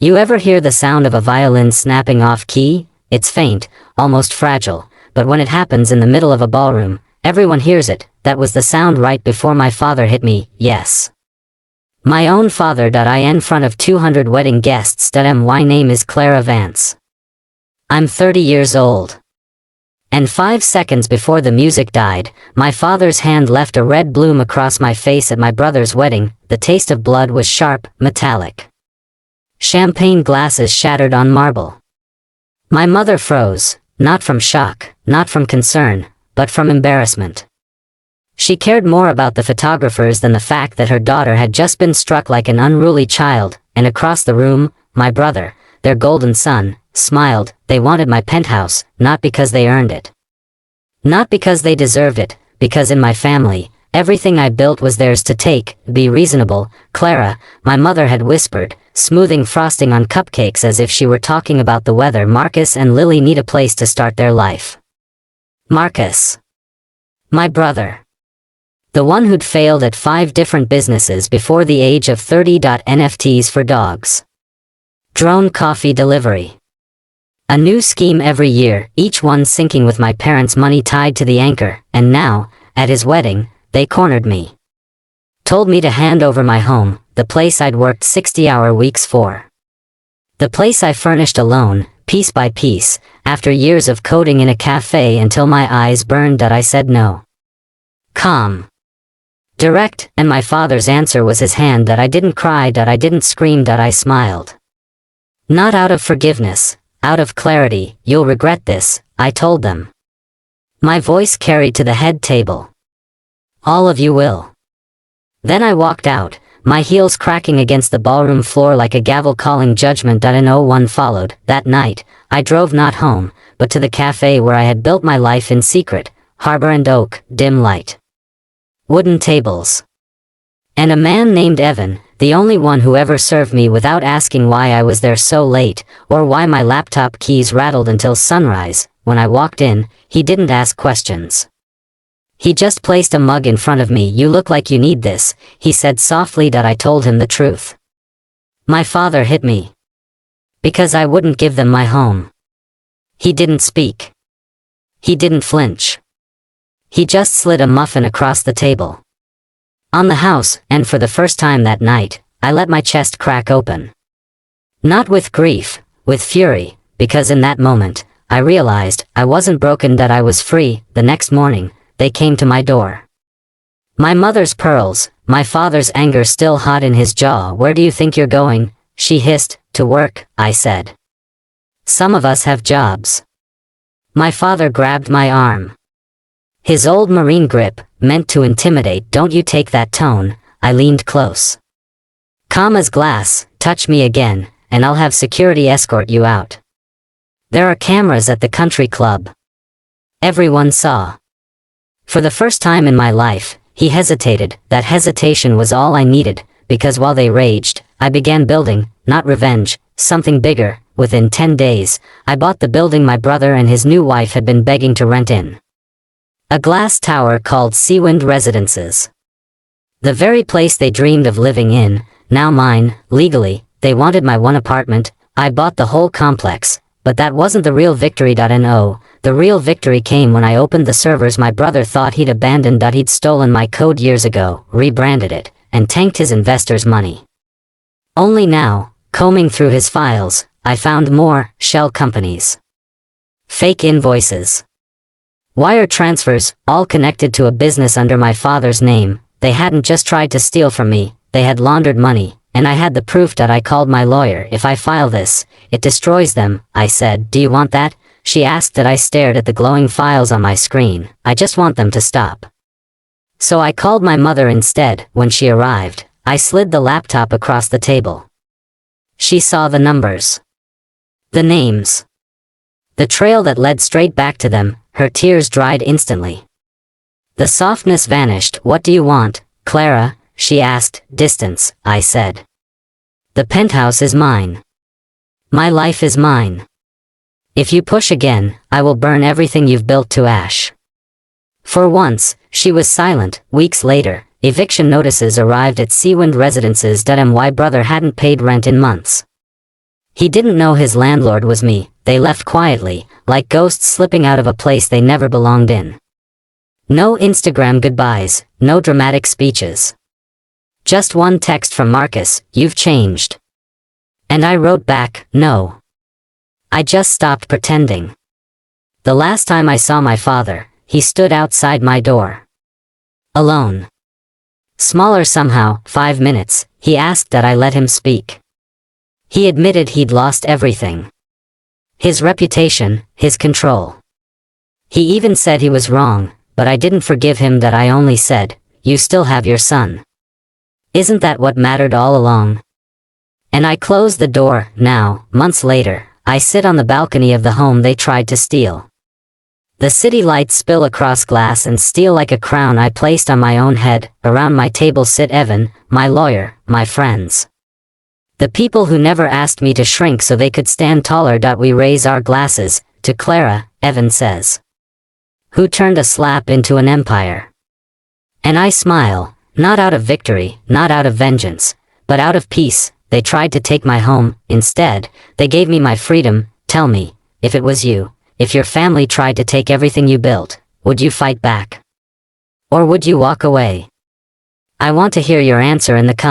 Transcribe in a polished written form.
You ever hear the sound of a violin snapping off key? It's faint, almost fragile, but when it happens in the middle of a ballroom, everyone hears it. That was the sound right before my father hit me, yes. My own father. I in front of 200 wedding guests. My name is Clara Vance. I'm 30 years old. And 5 seconds before the music died, my father's hand left a red bloom across my face at my brother's wedding. The taste of blood was sharp, metallic. Champagne glasses shattered on marble. My mother froze, not from shock, not from concern, but from embarrassment. She cared more about the photographers than the fact that her daughter had just been struck like an unruly child, and across the room, my brother, their golden son, smiled. They wanted my penthouse, not because they earned it. Not because they deserved it, because in my family, everything I built was theirs to take. Be reasonable, Clara, my mother had whispered, smoothing frosting on cupcakes as if she were talking about the weather. Marcus and Lily need a place to start their life. Marcus. My brother. The one who'd failed at 5 different businesses before the age of 30. NFTs for dogs. Drone coffee delivery. A new scheme every year, each one sinking with my parents' money tied to the anchor, and now, at his wedding, they cornered me. Told me to hand over my home, the place I'd worked 60-hour weeks for. The place I furnished alone, piece by piece, after years of coding in a cafe until my eyes burned. I said no. Calm. Direct, and my father's answer was his hand. I didn't cry. I didn't scream. I smiled. Not out of forgiveness, out of clarity. You'll regret this, I told them. My voice carried to the head table. All of you will. Then I walked out, my heels cracking against the ballroom floor like a gavel calling judgment. No one followed. That night, I drove not home, but to the cafe where I had built my life in secret. Harbor and oak, dim light. Wooden tables. And a man named Evan, the only one who ever served me without asking why I was there so late, or why my laptop keys rattled until sunrise. When I walked in, he didn't ask questions. He just placed a mug in front of me. You look like you need this, he said softly. I told him the truth. My father hit me. Because I wouldn't give them my home. He didn't speak. He didn't flinch. He just slid a muffin across the table. On the house, and for the first time that night, I let my chest crack open. Not with grief, with fury, because in that moment, I realized I wasn't broken. I was free. The next morning, they came to my door. My mother's pearls, my father's anger still hot in his jaw. Where do you think you're going? She hissed. To work, I said. Some of us have jobs. My father grabbed my arm. His old Marine grip, meant to intimidate. Don't you take that tone. I leaned close. Calm as glass. Touch me again, and I'll have security escort you out. There are cameras at the country club. Everyone saw. For the first time in my life, he hesitated. That hesitation was all I needed, because while they raged, I began building, not revenge, something bigger. Within 10 days, I bought the building my brother and his new wife had been begging to rent in. A glass tower called Seawind Residences. The very place they dreamed of living in, now mine, legally. They wanted my one apartment. I bought the whole complex, but that wasn't the real victory. No, the real victory came when I opened the servers my brother thought he'd abandoned. He'd stolen my code years ago, rebranded it, and tanked his investors' money. Only now, combing through his files, I found more shell companies. Fake invoices. Wire transfers, all connected to a business under my father's name. They hadn't just tried to steal from me, they had laundered money, and I had the proof. I called my lawyer. If I file this, it destroys them, I said. Do you want that? She asked. I stared at the glowing files on my screen. I just want them to stop. So I called my mother instead. When she arrived, I slid the laptop across the table. She saw the numbers. The names. The trail that led straight back to them. Her tears dried instantly. The softness vanished. What do you want, Clara? She asked. Distance, I said. The penthouse is mine. My life is mine. If you push again, I will burn everything you've built to ash. For once, she was silent. Weeks later, eviction notices arrived at Seawind Residences. My brother hadn't paid rent in months. He didn't know his landlord was me. They left quietly, like ghosts slipping out of a place they never belonged in. No Instagram goodbyes, no dramatic speeches. Just one text from Marcus, "You've changed." And I wrote back, "No. I just stopped pretending." The last time I saw my father, he stood outside my door. Alone. Smaller somehow, 5 minutes, he asked that I let him speak. He admitted he'd lost everything. His reputation, his control. He even said he was wrong, but I didn't forgive him. That I only said, "You still have your son. Isn't that what mattered all along?" And I closed the door. Now, months later, I sit on the balcony of the home they tried to steal. The city lights spill across glass and steal like a crown I placed on my own head. Around my table sit Evan, my lawyer, my friends. The people who never asked me to shrink so they could stand taller. We raise our glasses, to Clara, Evan says. Who turned a slap into an empire. And I smile, not out of victory, not out of vengeance, but out of peace. They tried to take my home. Instead, they gave me my freedom. Tell me, if it was you, if your family tried to take everything you built, would you fight back? Or would you walk away? I want to hear your answer in the